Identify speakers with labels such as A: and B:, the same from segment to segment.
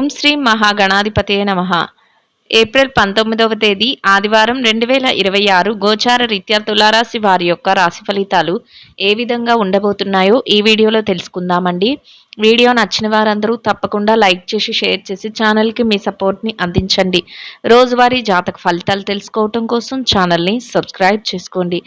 A: ఓం శ్రీ మహాగణాధిపతయే నమః. ఏప్రిల్ 19వ తేదీ ఆదివారం 2026 గోచార రీత్యా తులారాశి వారి యొక్క రాశి ఫలితాలు ఏ విధంగా ఉండబోతున్నాయో ఈ వీడియోలో తెలుసుకుందామండి. వీడియో నచ్చిన వారందరూ తప్పకుండా లైక్ చేసి షేర్ చేసి ఛానల్కి మీ సపోర్ట్ని అందించండి. రోజువారీ జాతక ఫలితాలు తెలుసుకోవటం కోసం ఛానల్ని సబ్స్క్రైబ్ చేసుకోండి.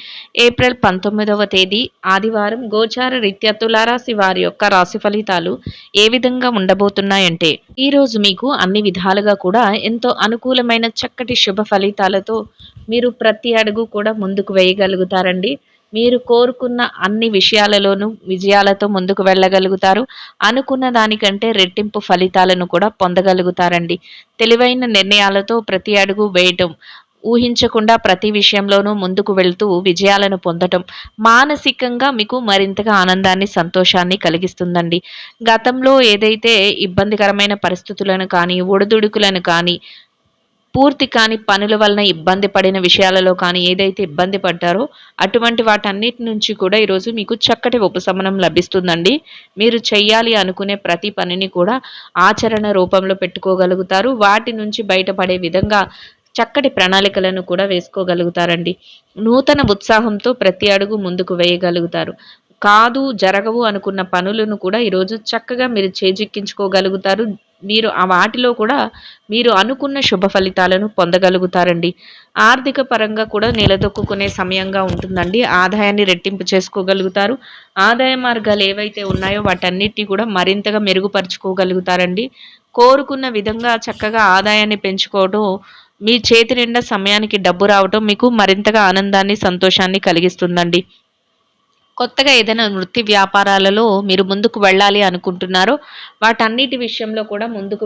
A: ఏప్రిల్ 19వ తేదీ ఆదివారం గోచార రీత్యా తులారాశి వారి యొక్క రాశి ఫలితాలు ఏ విధంగా ఉండబోతున్నాయంటే, ఈరోజు మీకు అన్ని విధాలుగా కూడా ఎంతో అనుకూలమైన చక్కటి శుభ ఫలితాలతో మీరు ప్రతి అడుగు కూడా ముందుకు వేయగలుగుతారండి. మీరు కోరుకున్న అన్ని విషయాలలోనూ విజయాలతో ముందుకు వెళ్ళగలుగుతారు. అనుకున్న దానికంటే రెట్టింపు ఫలితాలను కూడా పొందగలుగుతారండి. తెలివైన నిర్ణయాలతో ప్రతి అడుగు వేయటం, ఊహించకుండా ప్రతి విషయంలోనూ ముందుకు వెళ్తూ విజయాలను పొందటం మానసికంగా మీకు మరింతగా ఆనందాన్ని, సంతోషాన్ని కలిగిస్తుందండి. గతంలో ఏదైతే ఇబ్బందికరమైన పరిస్థితులను కానీ, ఒడిదుడుకులను కానీ, పూర్తి కాని పనుల వలన ఇబ్బంది పడిన విషయాలలో కానీ ఏదైతే ఇబ్బంది పడ్డారో అటువంటి వాటన్నిటి నుంచి కూడా ఈరోజు మీకు చక్కటి ఉపశమనం లభిస్తుందండి. మీరు చెయ్యాలి అనుకునే ప్రతి పనిని కూడా ఆచరణ రూపంలో పెట్టుకోగలుగుతారు. వాటి నుంచి బయటపడే విధంగా చక్కటి ప్రణాళికలను కూడా వేసుకోగలుగుతారండి. నూతన ఉత్సాహంతో ప్రతి అడుగు ముందుకు వేయగలుగుతారు. కాదు జరగవు అనుకున్న పనులను కూడా ఈరోజు చక్కగా మీరు చేజిక్కించుకోగలుగుతారు. మీరు ఆ వాటిలో కూడా మీరు అనుకున్న శుభ ఫలితాలను పొందగలుగుతారండి. ఆర్థిక పరంగా కూడా నిలదొక్కునే సమయంగా ఉంటుందండి. ఆదాయాన్ని రెట్టింపు చేసుకోగలుగుతారు. ఆదాయ మార్గాలు ఏవైతే ఉన్నాయో వాటన్నిటిని కూడా మరింతగా మెరుగుపరుచుకోగలుగుతారండి. కోరుకున్న విధంగా చక్కగా ఆదాయాన్ని పెంచుకోవడం, మీ చేతి నిండా సమయానికి డబ్బు రావటం మీకు మరింతగా ఆనందాన్ని, సంతోషాన్ని కలిగిస్తుందండి. కొత్తగా ఏదైనా వృత్తి వ్యాపారాలలో మీరు ముందుకు వెళ్ళాలి అనుకుంటున్నారో వాటన్నిటి విషయంలో కూడా ముందుకు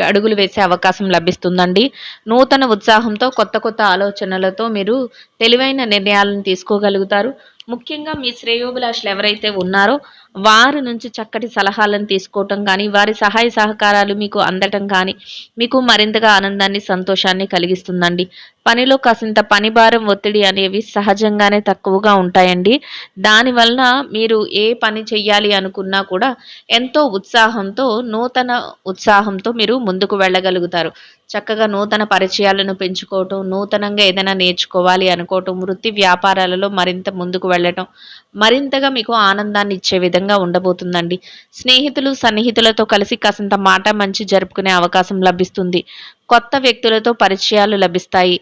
A: అడుగులు వేసే అవకాశం లభిస్తుందండి. నూతన ఉత్సాహంతో కొత్త కొత్త ఆలోచనలతో మీరు తెలివైన నిర్ణయాలను తీసుకోగలుగుతారు. ముఖ్యంగా మీ శ్రేయోభిలాషులు ఎవరైతే ఉన్నారో వారి నుంచి చక్కటి సలహాలను తీసుకోవటం కానీ, వారి సహాయ సహకారాలు మీకు అందటం కానీ మీకు మరింతగా ఆనందాన్ని, సంతోషాన్ని కలిగిస్తుందండి. పనిలో కాసింత పని భారం, ఒత్తిడి అనేవి సహజంగానే తక్కువగా ఉంటాయండి. దానివలన మీరు ఏ పని చెయ్యాలి అనుకున్నా కూడా ఎంతో ఉత్సాహంతో, నూతన ఉత్సాహంతో మీరు ముందుకు వెళ్ళగలుగుతారు. చక్కగా నూతన పరిచయాలను పెంచుకోవటం, నూతనంగా ఏదైనా నేర్చుకోవాలి అనుకోవటం, వృత్తి వ్యాపారాలలో మరింత ముందుకు వెళ్ళటం మరింతగా మీకు ఆనందాన్ని ఇచ్చే విధంగా ఉండబోతుందండి. స్నేహితులు, సన్నిహితులతో కలిసి కాసింత మాట మంచి జరుపుకునే అవకాశం లభిస్తుంది. కొత్త వ్యక్తులతో పరిచయాలు లభిస్తాయి.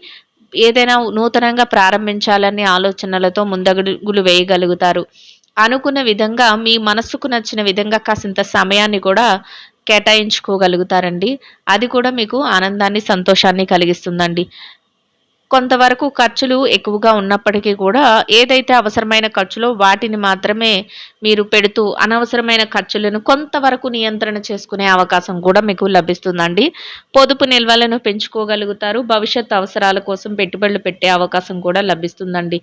A: ఏదైనా నూతనంగా ప్రారంభించాలనే ఆలోచనలతో ముందడుగులు వేయగలుగుతారు. అనుకున్న విధంగా మీ మనస్సుకు నచ్చిన విధంగా కాసింత సమయాన్ని కూడా కేటాయించుకోగలుగుతారండి. అది కూడా మీకు ఆనందాన్ని, సంతోషాన్ని కలిగిస్తుందండి. కొంతవరకు ఖర్చులు ఎక్కువగా ఉన్నప్పటికీ కూడా ఏదైతే అవసరమైన ఖర్చులో వాటిని మాత్రమే మీరు పెడుతూ అనవసరమైన ఖర్చులను కొంతవరకు నియంత్రణ చేసుకునే అవకాశం కూడా మీకు లభిస్తుందండి. పొదుపు నిల్వలను పెంచుకోగలుగుతారు. భవిష్యత్ అవసరాల కోసం పెట్టుబడులు పెట్టే అవకాశం కూడా లభిస్తుందండి.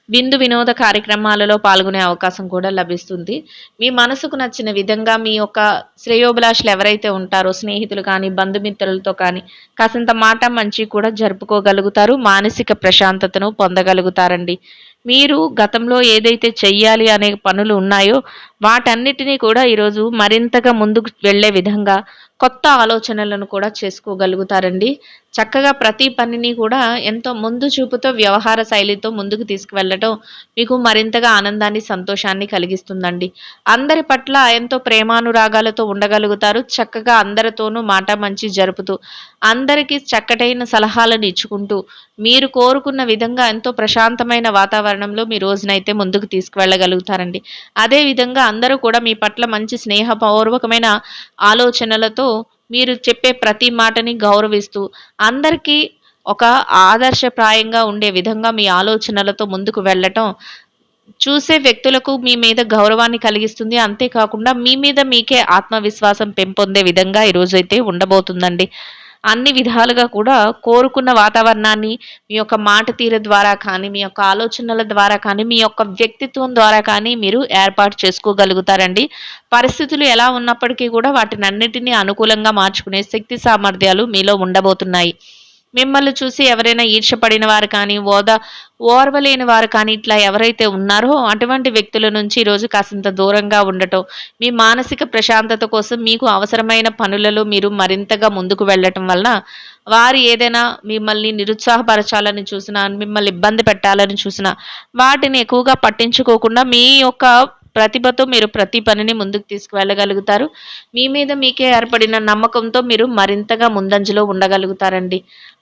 A: విందు వినోద కార్యక్రమాలలో పాల్గొనే అవకాశం కూడా లభిస్తుంది. మీ మనసుకు నచ్చిన విధంగా మీ యొక్క శ్రేయోభిలాషులు ఎవరైతే ఉంటారో స్నేహితులు కానీ, బంధుమిత్రులతో కానీ కాసింత మాట మంచి కూడా జరుపుకోగలుగుతారు. మానసిక ప్రశాంతతను పొందగలుగుతారండి. మీరు గతంలో ఏదైతే చెయ్యాలి అనే పనులు ఉన్నాయో వాటన్నిటినీ కూడా ఈరోజు మరింతగా ముందుకు వెళ్ళే విధంగా కొత్త ఆలోచనలను కూడా చేసుకోగలుగుతారండి. చక్కగా ప్రతి పనిని కూడా ఎంతో ముందు చూపుతో, వ్యవహార శైలితో ముందుకు తీసుకువెళ్ళటం మీకు మరింతగా ఆనందాన్ని, సంతోషాన్ని కలిగిస్తుందండి. అందరి పట్ల ఎంతో ప్రేమానురాగాలతో ఉండగలుగుతారు. చక్కగా అందరితోనూ మాట మంచి జరుపుతూ, అందరికీ చక్కటైన సలహాలను ఇచ్చుకుంటూ, మీరు కోరుకున్న విధంగా ఎంతో ప్రశాంతమైన వాతావరణంలో మీ రోజునైతే ముందుకు తీసుకువెళ్ళగలుగుతారండి. అదేవిధంగా అందరూ కూడా మీ పట్ల మంచి స్నేహపూర్వకమైన ఆలోచనలతో మీరు చెప్పే ప్రతి మాటని గౌరవిస్తూ, అందరికీ ఒక ఆదర్శప్రాయంగా ఉండే విధంగా మీ ఆలోచనలతో ముందుకు వెళ్ళటం చూసే వ్యక్తులకు మీ మీద గౌరవాన్ని కలిగిస్తుంది. అంతేకాకుండా మీ మీద మీకే ఆత్మవిశ్వాసం పెంపొందే విధంగా ఈరోజైతే ఉండబోతుందండి. అన్ని విధాలుగా కూడా కోరుకున్న వాతావరణాన్ని మీ యొక్క మాట తీరు ద్వారా కానీ, మీ యొక్క ఆలోచనల ద్వారా కానీ, మీ యొక్క వ్యక్తిత్వం ద్వారా కానీ మీరు ఏర్పాటు చేసుకోగలుగుతారండి. పరిస్థితులు ఎలా ఉన్నప్పటికీ కూడా వాటినన్నిటినీ అనుకూలంగా మార్చుకునే శక్తి సామర్థ్యాలు మీలో ఉండబోతున్నాయి. మిమ్మల్ని చూసి ఎవరైనా ఈర్ష్యపడిన వారు కానీ, ఓర్వలేని వారు కానీ ఇట్లా ఎవరైతే ఉన్నారో అటువంటి వ్యక్తుల నుంచి ఈరోజు కాసింత దూరంగా ఉండటం, మీ మానసిక ప్రశాంతత కోసం మీకు అవసరమైన పనులలో మీరు మరింతగా ముందుకు వెళ్ళటం వలన వారు ఏదైనా మిమ్మల్ని నిరుత్సాహపరచాలని చూసినా, మిమ్మల్ని ఇబ్బంది పెట్టాలని చూసినా వాటిని ఎక్కువగా పట్టించుకోకుండా మీ యొక్క ప్రతిభతో మీరు ప్రతి పనిని ముందుకు తీసుకువెళ్ళగలుగుతారు. మీ మీద మీకే ఏర్పడిన నమ్మకంతో మీరు మరింతగా ముందంజలో ఉండగలుగుతారండి.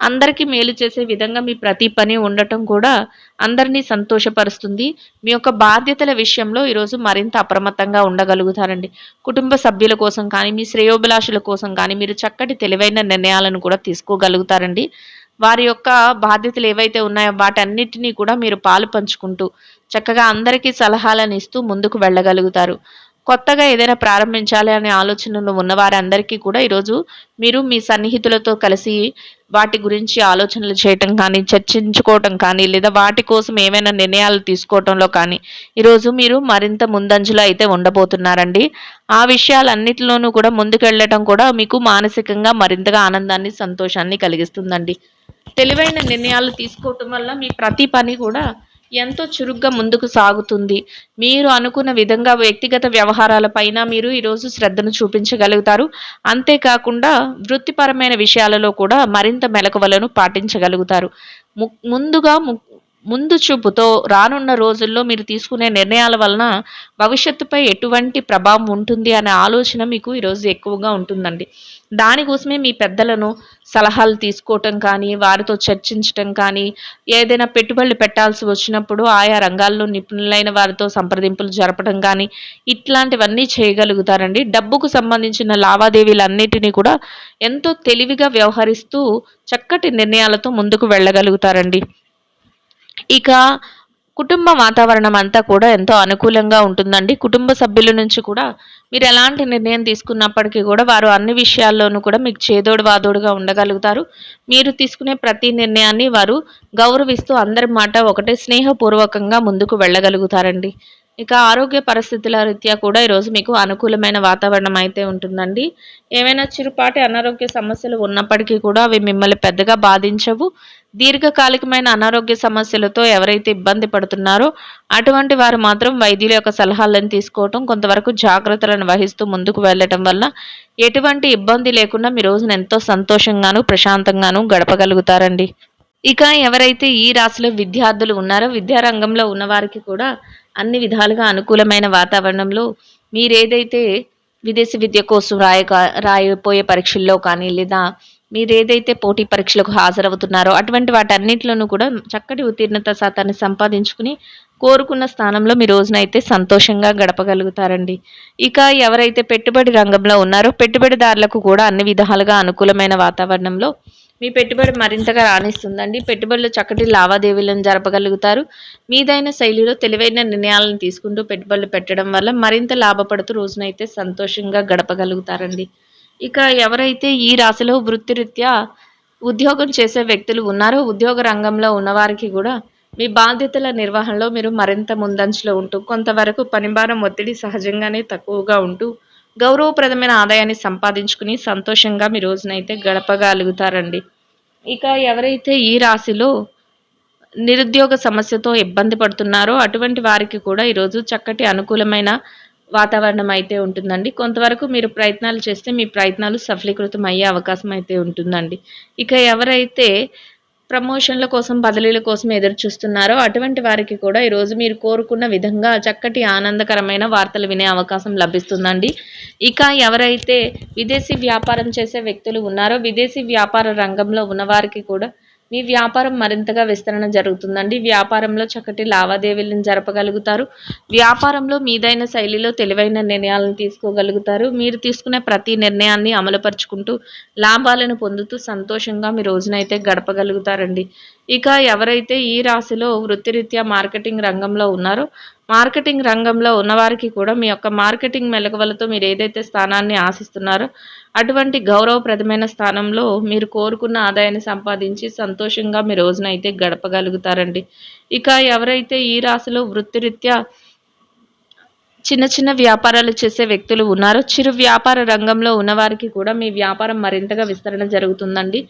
A: అందరికీ మేలు చేసే విధంగా మీ ప్రతి పని ఉండటం కూడా అందరినీ సంతోషపరుస్తుంది. మీ యొక్క బాధ్యతల విషయంలో ఈరోజు మరింత అప్రమత్తంగా ఉండగలుగుతారండి. కుటుంబ సభ్యుల కోసం కానీ, మీ శ్రేయోభిలాషుల కోసం కానీ మీరు చక్కటి తెలివైన నిర్ణయాలను కూడా తీసుకోగలుగుతారండి. వారి యొక్క బాధ్యతలు ఏవైతే ఉన్నాయో వాటన్నిటిని కూడా మీరు పాలు పంచుకుంటూ చక్కగా అందరికీ సలహాలను ఇస్తూ ముందుకు వెళ్ళగలుగుతారు. కొత్తగా ఏదైనా ప్రారంభించాలి అనే ఆలోచనలో ఉన్న వారందరికీ కూడా ఈరోజు మీరు మీ సన్నిహితులతో కలిసి వాటి గురించి ఆలోచనలు చేయటం కానీ, చర్చించుకోవటం కానీ, లేదా వాటి కోసం ఏమైనా నిర్ణయాలు తీసుకోవటంలో కానీ ఈరోజు మీరు మరింత ముందంజలో అయితే ఉండబోతున్నారండి. ఆ విషయాలన్నిటిలోనూ కూడా ముందుకెళ్ళటం కూడా మీకు మానసికంగా మరింతగా ఆనందాన్ని, సంతోషాన్ని కలిగిస్తుందండి. తెలివైన నిర్ణయాలు తీసుకోవటం వల్ల మీ ప్రతి పని కూడా ఎంతో చురుగ్గా ముందుకు సాగుతుంది. మీరు అనుకున్న విధంగా వ్యక్తిగత వ్యవహారాలపైన మీరు ఈరోజు శ్రద్ధను చూపించగలుగుతారు. అంతేకాకుండా వృత్తిపరమైన విషయాలలో కూడా మరింత మెలకువలను పాటించగలుగుతారు. ముందుగా ముందు చూపుతో రానున్న రోజుల్లో మీరు తీసుకునే నిర్ణయాల వలన భవిష్యత్తుపై ఎటువంటి ప్రభావం ఉంటుంది అనే ఆలోచన మీకు ఈరోజు ఎక్కువగా ఉంటుందండి. దానికోసమే మీ పెద్దలను సలహాలు తీసుకోవటం కానీ, వారితో చర్చించటం కానీ, ఏదైనా పెట్టుబడులు పెట్టాల్సి వచ్చినప్పుడు ఆయా రంగాల్లో నిపుణులైన వారితో సంప్రదింపులు జరపడం కానీ, ఇట్లాంటివన్నీ చేయగలుగుతారండి. డబ్బుకు సంబంధించిన లావాదేవీలన్నిటినీ కూడా ఎంతో తెలివిగా వ్యవహరిస్తూ చక్కటి నిర్ణయాలతో ముందుకు వెళ్ళగలుగుతారండి. ఇక కుటుంబ వాతావరణం అంతా కూడా ఎంతో అనుకూలంగా ఉంటుందండి. కుటుంబ సభ్యుల నుంచి కూడా మీరు ఎలాంటి నిర్ణయం తీసుకున్నప్పటికీ కూడా వారు అన్ని విషయాల్లోనూ కూడా మీకు చేదోడు వాదోడుగా ఉండగలుగుతారు. మీరు తీసుకునే ప్రతి నిర్ణయాన్ని వారు గౌరవిస్తూ అందరి మాట ఒకటే స్నేహపూర్వకంగా ముందుకు వెళ్ళగలుగుతారండి. ఇక ఆరోగ్య పరిస్థితుల రీత్యా కూడా ఈరోజు మీకు అనుకూలమైన వాతావరణం అయితే ఉంటుందండి. ఏమైనా చిరుపాటి అనారోగ్య సమస్యలు ఉన్నప్పటికీ కూడా అవి మిమ్మల్ని పెద్దగా బాధించవు. దీర్ఘకాలికమైన అనారోగ్య సమస్యలతో ఎవరైతే ఇబ్బంది పడుతున్నారో అటువంటి వారు మాత్రం వైద్యుల యొక్క సలహాలను తీసుకోవటం, కొంతవరకు జాగ్రత్తలను వహిస్తూ ముందుకు వెళ్ళటం వల్ల ఎటువంటి ఇబ్బంది లేకుండా మీ రోజున ఎంతో సంతోషంగాను, ప్రశాంతంగాను గడపగలుగుతారండి. ఇక ఎవరైతే ఈ రాశిలో విద్యార్థులు ఉన్నారో విద్యారంగంలో ఉన్నవారికి కూడా అన్ని విధాలుగా అనుకూలమైన వాతావరణంలో మీరేదైతే విదేశీ విద్య కోసం రాయబోయే పరీక్షల్లో కానీ, లేదా మీరేదైతే పోటీ పరీక్షలకు హాజరవుతున్నారో అటువంటి వాటన్నిటిలోనూ కూడా చక్కటి ఉత్తీర్ణత శాతాన్ని సంపాదించుకుని కోరుకున్న స్థానంలో మీ రోజునైతే సంతోషంగా గడపగలుగుతారండి. ఇక ఎవరైతే పెట్టుబడి రంగంలో ఉన్నారో పెట్టుబడిదారులకు కూడా అన్ని విధాలుగా అనుకూలమైన వాతావరణంలో మీ పెట్టుబడి మరింతగా రాణిస్తుందండి. పెట్టుబడులు చక్కటి లావాదేవీలను జరపగలుగుతారు. మీదైన శైలిలో తెలివైన నిర్ణయాలను తీసుకుంటూ పెట్టుబడులు పెట్టడం వల్ల మరింత లాభపడుతూ రోజునైతే సంతోషంగా గడపగలుగుతారండి. ఇక ఎవరైతే ఈ రాశిలో వృత్తిరీత్యా ఉద్యోగం చేసే వ్యక్తులు ఉన్నారో ఉద్యోగ రంగంలో ఉన్నవారికి కూడా మీ బాధ్యతల నిర్వహణలో మీరు మరింత ముందంజలో ఉంటూ కొంతవరకు పనిభారం ఒత్తిడి సహజంగానే తక్కువగా ఉంటూ గౌరవప్రదమైన ఆదాయాన్ని సంపాదించుకుని సంతోషంగా మీ రోజునైతే గడపగలుగుతారండి. ఇక ఎవరైతే ఈ రాశిలో నిరుద్యోగ సమస్యతో ఇబ్బంది పడుతున్నారో అటువంటి వారికి కూడా ఈరోజు చక్కటి అనుకూలమైన వాతావరణం అయితే ఉంటుందండి. కొంతవరకు మీరు ప్రయత్నాలు చేస్తే మీ ప్రయత్నాలు సఫలీకృతం అయ్యే అవకాశం అయితే ఉంటుందండి. ఇక ఎవరైతే ప్రమోషన్ల కోసం, బదిలీల కోసం ఎదురు చూస్తున్నారో అటువంటి వారికి కూడా ఈరోజు మీరు కోరుకున్న విధంగా చక్కటి ఆనందకరమైన వార్తలు వినే అవకాశం లభిస్తుందండి. ఇక ఎవరైతే విదేశీ వ్యాపారం చేసే వ్యక్తులు ఉన్నారో విదేశీ వ్యాపార రంగంలో ఉన్నవారికి కూడా మీ వ్యాపారం మరింతగా విస్తరణ జరుగుతుందండి. వ్యాపారంలో చక్కటి లావాదేవీలను జరపగలుగుతారు. వ్యాపారంలో మీదైన శైలిలో తెలివైన నిర్ణయాలను తీసుకోగలుగుతారు. మీరు తీసుకునే ప్రతి నిర్ణయాన్ని అమలుపరుచుకుంటూ లాభాలను పొందుతూ సంతోషంగా మీ రోజునైతే గడపగలుగుతారండి. ఇక ఎవరైతే ఈ రాశిలో వృత్తిరీత్యా మార్కెటింగ్ రంగంలో ఉన్నారో మార్కెటింగ్ రంగంలో ఉన్నవారికి కూడా మీ యొక్క మార్కెటింగ్ మెలకువలతో మీరు ఏదైతే స్థానాన్ని ఆశిస్తున్నారో అటువంటి గౌరవప్రదమైన స్థానంలో మీరు కోరుకున్న ఆదాయాన్ని సంపాదించి సంతోషంగా మీ రోజునైతే గడపగలుగుతారండి. ఇక ఎవరైతే ఈ రాశిలో వృత్తిరీత్యా చిన్న చిన్న వ్యాపారాలు చేసే వ్యక్తులు ఉన్నారు. చిరు వ్యాపార రంగంలో ఉన్నవారికి కూడా మీ వ్యాపారం మరింతగా విస్తరణ జరుగుతుందండి.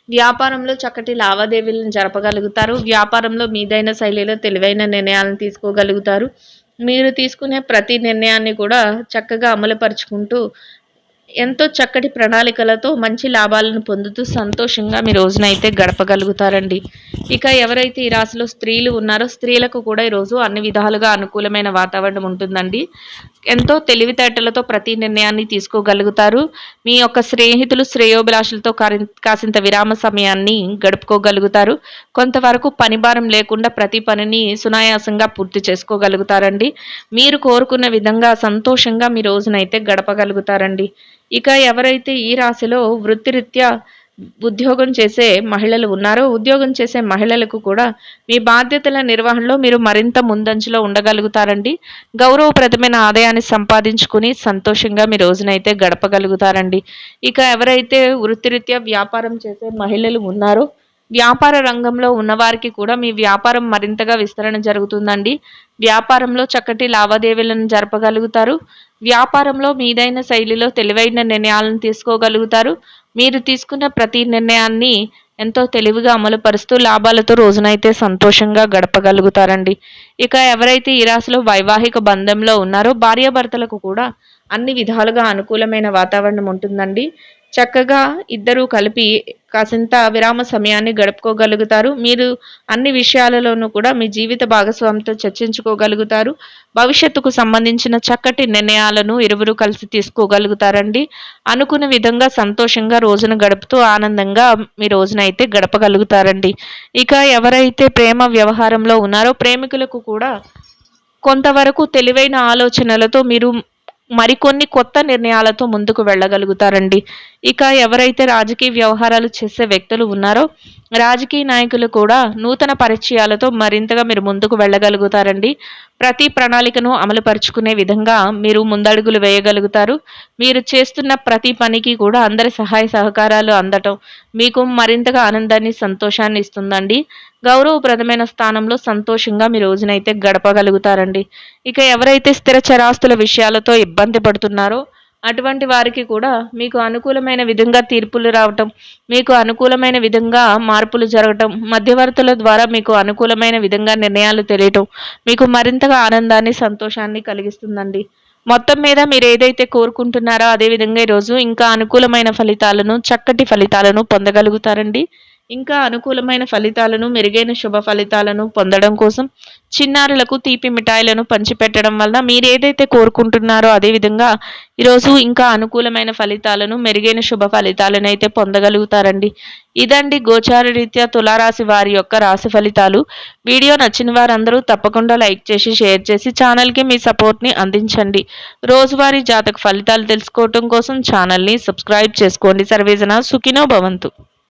A: వ్యాపారంలో చక్కటి లావాదేవీలను జరపగలుగుతారు. వ్యాపారంలో మీదైన శైలిలో తెలివైన నిర్ణయాలను తీసుకోగలుగుతారు. మీరు తీసుకునే ప్రతి నిర్ణయాన్ని కూడా చక్కగా అమలుపరుచుకుంటూ ఎంతో చక్కటి ప్రణాళికలతో మంచి లాభాలను పొందుతూ సంతోషంగా మీ రోజునైతే గడపగలుగుతారండి. ఇక ఎవరైతే ఈ రాశిలో స్త్రీలు ఉన్నారో స్త్రీలకు కూడా ఈరోజు అన్ని విధాలుగా అనుకూలమైన వాతావరణం ఉంటుందండి. ఎంతో తెలివితేటలతో ప్రతి నిర్ణయాన్ని తీసుకోగలుగుతారు. మీ యొక్క స్నేహితులు శ్రేయోభిలాషులతో కాసింత విరామ సమయాన్ని గడుపుకోగలుగుతారు. కొంతవరకు పని భారం లేకుండా ప్రతి పనిని సునాయాసంగా పూర్తి చేసుకోగలుగుతారండి. మీరు కోరుకున్న విధంగా సంతోషంగా మీ రోజునైతే గడపగలుగుతారండి. ఇక ఎవరైతే ఈ రాశిలో వృత్తిరీత్యా ఉద్యోగం చేసే మహిళలు ఉన్నారో ఉద్యోగం చేసే మహిళలకు కూడా మీ బాధ్యతల నిర్వహణలో మీరు మరింత ముందంజలో ఉండగలుగుతారండి. గౌరవప్రదమైన ఆదాయాన్ని సంపాదించుకుని సంతోషంగా మీ రోజునైతే గడపగలుగుతారండి. ఇక ఎవరైతే వృత్తిరీత్యా వ్యాపారం చేసే మహిళలు ఉన్నారో వ్యాపార రంగంలో ఉన్నవారికి కూడా మీ వ్యాపారం మరింతగా విస్తరణ జరుగుతుందండి. వ్యాపారంలో చక్కటి లావాదేవీలను జరపగలుగుతారు. వ్యాపారంలో మీదైన శైలిలో తెలివైన నిర్ణయాలను తీసుకోగలుగుతారు. మీరు తీసుకున్న ప్రతి నిర్ణయాన్ని ఎంతో తెలివిగా అమలుపరుస్తూ లాభాలతో రోజునైతే సంతోషంగా గడపగలుగుతారండి. ఇక ఎవరైతే ఈ రాశిలో వైవాహిక బంధంలో ఉన్నారో భార్యాభర్తలకు కూడా అన్ని విధాలుగా అనుకూలమైన వాతావరణం ఉంటుందండి. చక్కగా ఇద్దరూ కలిపి కాసింత విరామ సమయాన్ని గడుపుకోగలుగుతారు. మీరు అన్ని విషయాలలోనూ కూడా మీ జీవిత భాగస్వామితో చర్చించుకోగలుగుతారు. భవిష్యత్తుకు సంబంధించిన చక్కటి నిర్ణయాలను ఇరువురు కలిసి తీసుకోగలుగుతారండి. అనుకున్న విధంగా సంతోషంగా రోజును గడుపుతూ ఆనందంగా మీ రోజునైతే గడపగలుగుతారండి. ఇక ఎవరైతే ప్రేమ వ్యవహారంలో ఉన్నారో ప్రేమికులకు కూడా కొంతవరకు తెలివైన ఆలోచనలతో మీరు మరికొన్ని కొత్త నిర్ణయాలతో ముందుకు వెళ్ళగలుగుతారండి. ఇక ఎవరైతే రాజకీయ వ్యవహారాలు చేసే వ్యక్తులు ఉన్నారో రాజకీయ నాయకులు కూడా నూతన పరిచయాలతో మరింతగా మీరు ముందుకు వెళ్ళగలుగుతారండి. ప్రతి ప్రణాళికను అమలుపరుచుకునే విధంగా మీరు ముందడుగులు వేయగలుగుతారు. మీరు చేస్తున్న ప్రతి పనికి కూడా అందరి సహాయ సహకారాలు అందటం మీకు మరింతగా ఆనందాన్ని సంతోషాన్ని ఇస్తుందండి. గౌరవప్రదమైన స్థానంలో సంతోషంగా మీ రోజునైతే గడపగలుగుతారండి. ఇక ఎవరైతే స్థిర చరాస్తుల విషయాలతో ఇబ్బంది పడుతున్నారో అటువంటి వారికి కూడా మీకు అనుకూలమైన విధంగా తీర్పులు రావటం, మీకు అనుకూలమైన విధంగా మార్పులు జరగటం, మధ్యవర్తుల ద్వారా మీకు అనుకూలమైన విధంగా నిర్ణయాలు తెలియటం మీకు మరింతగా ఆనందాన్ని సంతోషాన్ని కలిగిస్తుందండి. మొత్తం మీద మీరు ఏదైతే కోరుకుంటున్నారో అదేవిధంగా ఈరోజు ఇంకా అనుకూలమైన ఫలితాలను చక్కటి ఫలితాలను పొందగలుగుతారండి. ఇంకా అనుకూలమైన ఫలితాలను మెరుగైన శుభ ఫలితాలను పొందడం కోసం చిన్నారులకు తీపి మిఠాయిలను పంచిపెట్టడం వలన మీరు ఏదైతే కోరుకుంటున్నారో అదేవిధంగా ఈరోజు ఇంకా అనుకూలమైన ఫలితాలను మెరుగైన శుభ ఫలితాలను అయితే పొందగలుగుతారండి. ఇదండి గోచార రీత్యా తులారాశి వారి యొక్క రాశి ఫలితాలు. వీడియో నచ్చిన వారందరూ తప్పకుండా లైక్ చేసి షేర్ చేసి ఛానల్కి మీ సపోర్ట్ని అందించండి. రోజువారీ జాతక ఫలితాలు తెలుసుకోవటం కోసం ఛానల్ని సబ్స్క్రైబ్ చేసుకోండి. సర్వేజన సుఖినో భవంతు.